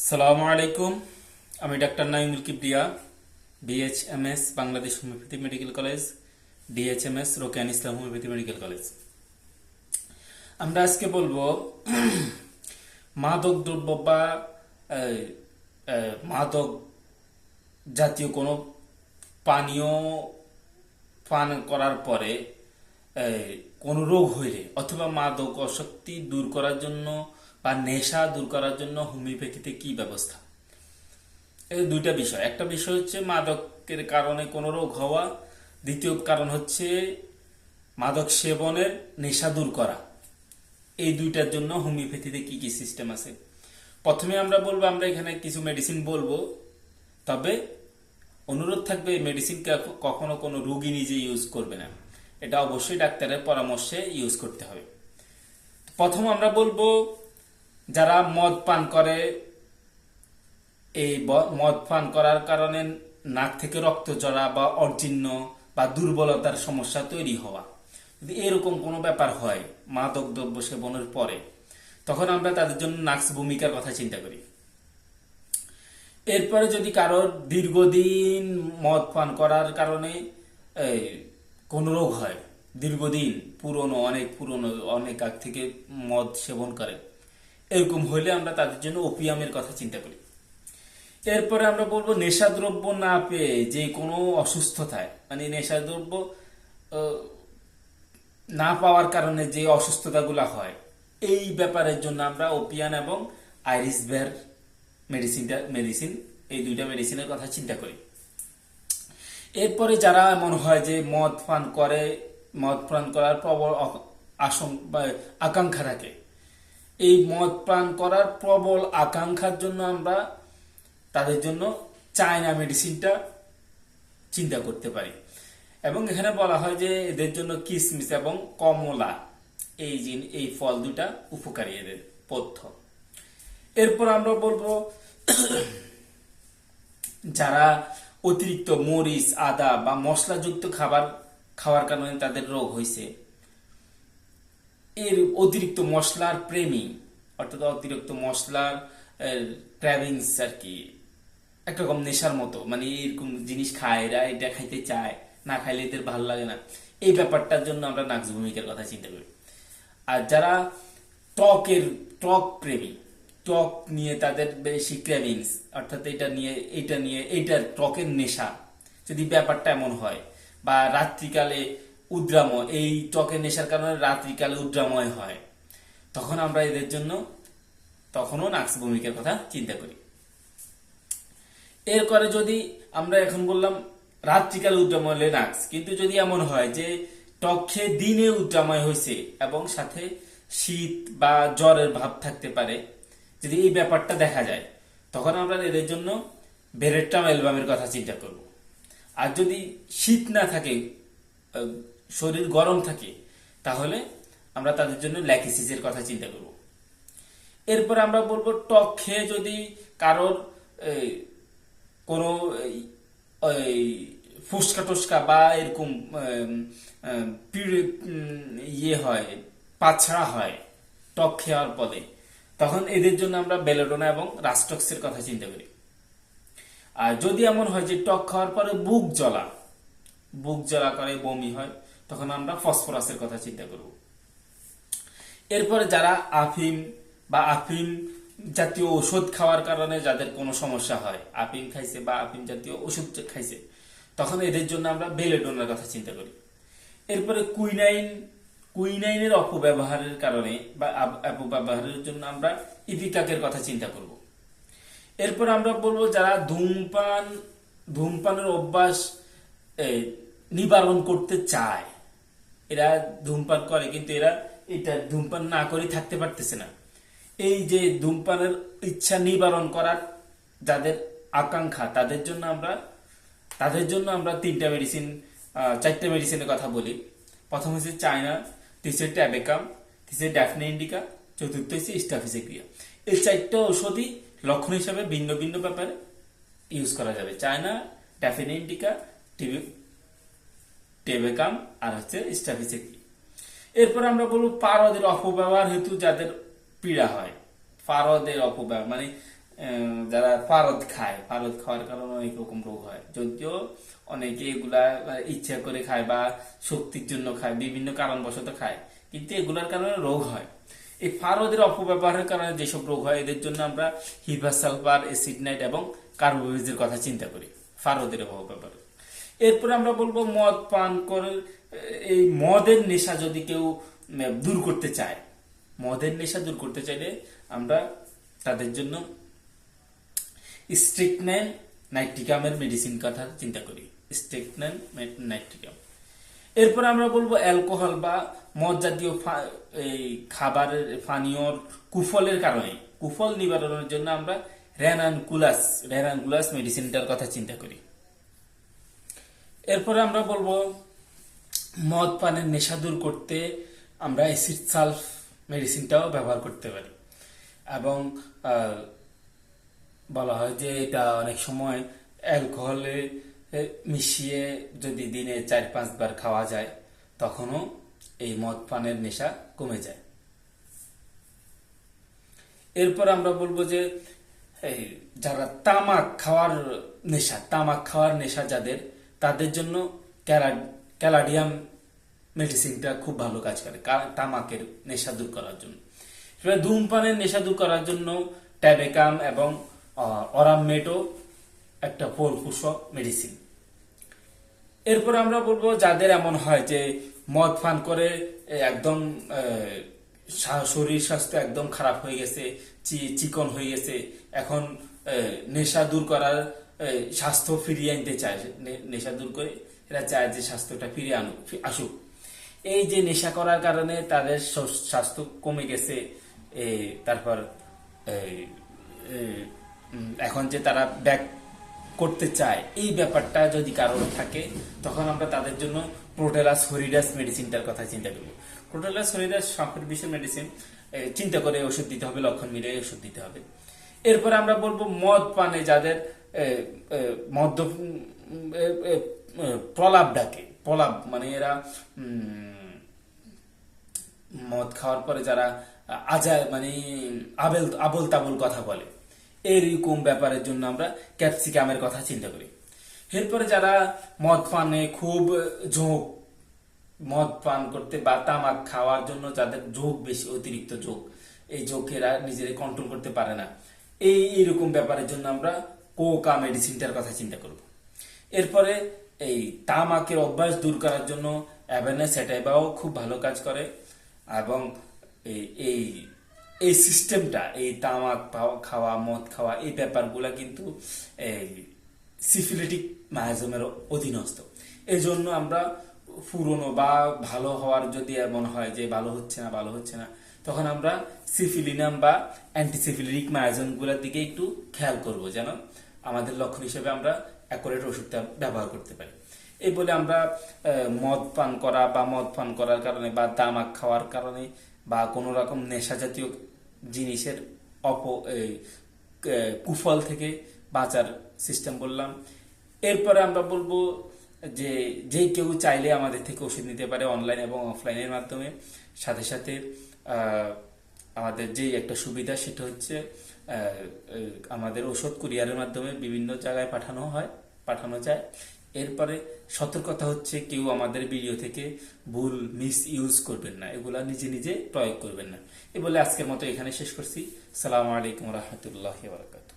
সালামু আলাইকুম। আমি ডাক্তার নাইমুল কিবরিয়া, বিএইচএমএস বাংলাদেশ হোমিওপ্যাথি মেডিকেল কলেজ, ডিএইচএমএস Rokeyan Islam homeopathy medical college. আমরা আজকে বলবো মাদক দ্রব্য বা আহ, মাদক জাতীয় কোনো পানীয় পান করার পরে কোনো রোগ হইলে অথবা মাদক আসক্তি দূর করার জন্য বা নেশা দূর করার জন্য হোমিওপ্যাথিতে কি ব্যবস্থা। এই দুইটা বিষয়, একটা বিষয় হচ্ছে মাদকের কারণে কোনো রোগ হওয়া, দ্বিতীয় কারণ হচ্ছে মাদক সেবনের নেশা দূর করা। এই দুইটার জন্য হোমিওপ্যাথিতে কি কি সিস্টেম আছে। প্রথমে আমরা বলবো, আমরা এখানে কিছু মেডিসিন বলবো, তবে অনুরোধ থাকবে এই মেডিসিন কখনো কোনো রোগী নিজে ইউজ করবে না, এটা অবশ্যই ডাক্তারের পরামর্শে ইউজ করতে হবে। প্রথম আমরা বলবো যারা মদ পান করে, এই মদ পান করার কারণে নাক থেকে রক্ত ঝরা বা অর্জিন্য বা দুর্বলতার সমস্যা তৈরি হওয়া, যদি এরকম কোনো ব্যাপার হয় মাদক দ্রব্য সেবনের পরে, তখন আমরা তাদের জন্য নাক্স ভূমিকার কথা চিন্তা করি। এরপরে যদি কারোর দীর্ঘদিন মদ পান করার কারণে কোনো রোগ হয়, দীর্ঘদিন অনেক পুরনো অনেক আগ থেকে মদ সেবন করে, এরকম হইলে আমরা তাদের জন্য ওপিয়ামের কথা চিন্তা করি। এরপরে আমরা বলবো নেশাদ্রব্য না পেয়ে যে কোনো অসুস্থতায়, মানে নেশাদ্রব্য না পাওয়ার কারণে যে অসুস্থতাগুলো হয়, এই ব্যাপারের জন্য আমরা ওপিয়ান এবং আইরিস বের মেডিসিন এই দুইটা মেডিসিনের কথা চিন্তা করি। এরপরে যারা এমন হয় যে মদ পান করার প্রবল আকাঙ্ক্ষা থাকে, এই মদ পান করার প্রবল আকাঙ্ক্ষার জন্য আমরা তাদের জন্য চায়না মেডিসিনটা চিন্তা করতে পারি। এবং এখানে বলা হয় যে এদের জন্য কিশমিশ এবং কমলা এই ফল দুটা উপকারী এদের পথ্য। এরপর আমরা বলবো যারা অতিরিক্ত মরিচ, আদা বা মশলাযুক্ত খাবার খাওয়ার কারণে তাদের রোগ হয়েছে, এর অতিরিক্ত মশলার প্রেমী, অর্থাৎ অতিরিক্ত মশলার ক্র্যাভিংস আর কি, একরকম নেশার মতো, মানে এরকম জিনিস খায়, এরা এটা খাইতে চায়, না খাইলে এদের ভালো লাগে না, এই ব্যাপারটার জন্য আমরা নাক্স ভূমিকার কথা চিন্তা করি। আর যারা টক প্রেমী, টক নিয়ে তাদের বেশি ক্রেভিংস, অর্থাৎ এইটার টকের নেশা, যদি ব্যাপারটা এমন হয় বা রাত্রিকালে উদ্রাময়, এই টকের নেশার কারণে রাত্রিকালে উদ্রাময় হয়, তখন আমরা এদের জন্য তখনও নাক্স ভূমিকার কথা চিন্তা করি। এরপরে যদি আমরা এখন বললাম রাত্রিকালে উদ্রাময় হলে নাক্স, কিন্তু যদি এমন হয় যে টক খেয়ে দিনে উদ্রাময় হয়েছে এবং সাথে শীত বা জ্বরের ভাব থাকতে পারে, যদি এই ব্যাপারটা দেখা যায়, তখন আমরা এদের জন্য বেরেট্রাম অ্যালবামের কথা চিন্তা করব। আর যদি শীত না থাকে, শরীর গরম থাকে, তাহলে আমরা তাদের জন্য ল্যাকিসিসের কথা চিন্তা করব। এরপর আমরা বলবো টক খেয়ে যদি কারোর কোনো ফুসকা টুসকা বা এরকম ইয়ে হয়, পাছড়া হয় টক খাওয়ার পদে, তখন এদের জন্য আমরা বেলোডোনা এবং রাস্টক্সের কথা চিন্তা করি। আর যদি এমন হয় যে টক খাওয়ার পরে বুক জ্বলা করে, বমি হয়, তখন আমরা ফসফরাসের কথা চিন্তা করব। এরপরে যারা আফিম জাতীয় ওষুধ খাওয়ার কারণে যাদের কোনো সমস্যা হয়, আফিম খাইছে বা আফিম জাতীয় ওষুধ খাইছে, তখন এদের জন্য আমরা বেলেডোনার কথা চিন্তা করি। এরপরে কুইনাইনের অপব্যবহারের কারণে বা অপব্যবহারের জন্য আমরা ইপিকাকের কথা চিন্তা করব। এরপর আমরা বলবো যারা ধূমপানের অভ্যাস নিবারণ করতে চায়, এরা ধূমপান করে কিন্তু এরা এটা ধূমপান না করে থাকতে পারতেছে না, এই যে ধূমপানের ইচ্ছা নিবারণ করার যাদের আকাঙ্ক্ষা, তাদের জন্য আমরা চারটা মেডিসিনের কথা বলি। প্রথম হচ্ছে চায়না, তৃতীয় ট্যাবেকাম, তৃতীয় ড্যাফনে ইন্ডিকা, চতুর্থ হচ্ছে স্টাফিসেক্রিয়া। এই চারটা ওষুধই লক্ষণ হিসাবে ভিন্ন ভিন্ন ব্যাপারে ইউজ করা যাবে। চায়না, ড্যাফনে ইন্ডিকা, টেবেকাম আর হচ্ছে স্টাফিসেক্রিয়া। এরপর আমরা বলবো পারদের অপব্যবহার হেতু যাদের পীড়া হয়, পারদের অপব্যবহার মানে যারা পারদ খায়, পারদ খাওয়ার কারণে অনেক রকম রোগ হয়, যদিও অনেকে এগুলা ইচ্ছা করে খায় বা শক্তির জন্য খায়, বিভিন্ন কারণবশত খায়, কিন্তু এগুলার কারণে রোগ হয়। এই পারদের অপব্যবহারের কারণে যেসব রোগ হয়, এদের জন্য আমরা হিভার সালফার, অ্যাসিড নাইট এবং কার্বোভিজের কথা চিন্তা করি পারদের অপব্যবহার। এরপরে আমরা বলবো মদ পান করে, এই মদের নেশা যদি কেউ দূর করতে চায়, মদের নেশা দূর করতে চাইলে আমরা তাদের জন্য স্ট্রিকনাইন নাইট্রিকামের মেডিসিন কথা চিন্তা করি, স্ট্রিকনাইন নাইট্রিকাম। এরপর আমরা বলবো অ্যালকোহল বা মদ জাতীয় এই খাবারের পানীয়র কুফলের কারণে, কুফল নিবারণের জন্য আমরা রেনানকুলাস মেডিসিনটার কথা চিন্তা করি। এরপরে আমরা বলবো মদ পানের নেশা দূর করতে আমরা অ্যাসিড সালফ মেডিসিনটাও ব্যবহার করতে পারি, এবং বলা হয় যে এটা অনেক সময় অ্যালকোহলে মিশিয়ে যদি দিনে 4-5 বার খাওয়া যায়, তখনও এই মদ পানের নেশা কমে যায়। এরপর আমরা বলবো যে যারা তামাক খাওয়ার নেশা যাদের, তাদের জন্য ক্যালাডিয়াম মেডিসিনটা খুব ভালো কাজ করে তামাকের নেশা দূর করার জন্য। ধূমপানের নেশা দূর করার জন্য ট্যাবেকাম এবং অরামমেটও একটা ফলপ্রসূ মেডিসিন। এরপর আমরা বলবো যাদের এমন হয় যে মদ পান করে একদম শরীর স্বাস্থ্য একদম খারাপ হয়ে গেছে, চিকন হয়ে গেছে, এখন নেশা দূর করার স্বাস্থ্য ফিরিয়ে আনতে চায়, নেশা দূর করে এরা চায় যে স্বাস্থ্যটা ফিরে আসুক। এই যে নেশা করার কারণে তাদের স্বাস্থ্য কমে গেছে, তারপর এখন যে তারা ব্যাক করতে চায়, এই ব্যাপারটা যদি কারণ থাকে, তখন আমরা তাদের জন্য প্রোটেলাস হরিডাস মেডিসিনটার কথা চিন্তা করব। প্রোটেলাস হরিডাস সাপের বিষের মেডিসিন, চিন্তা করে ওষুধ দিতে হবে, লক্ষণ মিলে ওষুধ দিতে হবে। এরপর আমরা বলবো মদ পানে যাদের মদ্য প্রলাপ ডাকে, প্রলাপ মানে এরা মদ খাওয়ার পরে যারা মানে আবল তাবল কথা বলে, এরকম ব্যাপারের জন্য আমরা ক্যাপসিকামের কথা চিন্তা করি। এরপরে যারা মদ পানে খুব ঝোঁক, মদ পান করতে বা তামাক খাওয়ার জন্য যাদের ঝোঁক বেশি, অতিরিক্ত ঝোঁক, এই ঝোঁকেরা নিজেরা কন্ট্রোল করতে পারে না, এইরকম ব্যাপারের জন্য আমরা কোকা মেডিসিনটার কথা চিন্তা করব। এরপরে এই তামাকের অভ্যাস দূর করার জন্য অ্যাভেনাস স্যাটাইভাও খুব ভালো কাজ করে, এবং এই এই সিস্টেমটা, এই তামাক খাওয়া, মদ খাওয়া, এই ব্যাপারগুলা কিন্তু সিফিলিটিক মায়াজমের অধীনস্থ। এই জন্য আমরা পুরনো বা ভালো হওয়ার যদি এমন হয় যে ভালো হচ্ছে না, তখন আমরা সিফিলিনাম বা অ্যান্টিসিফিলিটিক মায়াজম গুলার দিকে একটু খেয়াল করব, যেন আমাদের লক্ষণ হিসেবে আমরা অ্যাকুরেট ওষুধটা ব্যবহার করতে পারি। এই বলে আমরা মদ পান করা বা মদ পান করার কারণে বা তামাক খাওয়ার কারণে বা কোনো রকম নেশা জাতীয় জিনিসের কুফল থেকে বাঁচার সিস্টেম বললাম। এরপরে আমরা বলবো যে কেউ চাইলে আমাদের থেকে ওষুধ নিতে পারে অনলাইন এবং অফলাইনের মাধ্যমে। সাথে সাথে আমাদের যে একটা সুবিধা, সেটা হচ্ছে আমাদের ওষুধ কুরিয়ারের মাধ্যমে বিভিন্ন জায়গায় পাঠানো যায়। এরপরে সতর্কতা হচ্ছে, কেউ আমাদের ভিডিও থেকে ভুল মিস ইউজ করবেন না, এগুলা নিজে নিজে প্রয়োগ করবেন না। এ বলে আজকের মতো এখানে শেষ করছি। আসসালামু আলাইকুম রহমতুল্লাহ বারাকাতুহু।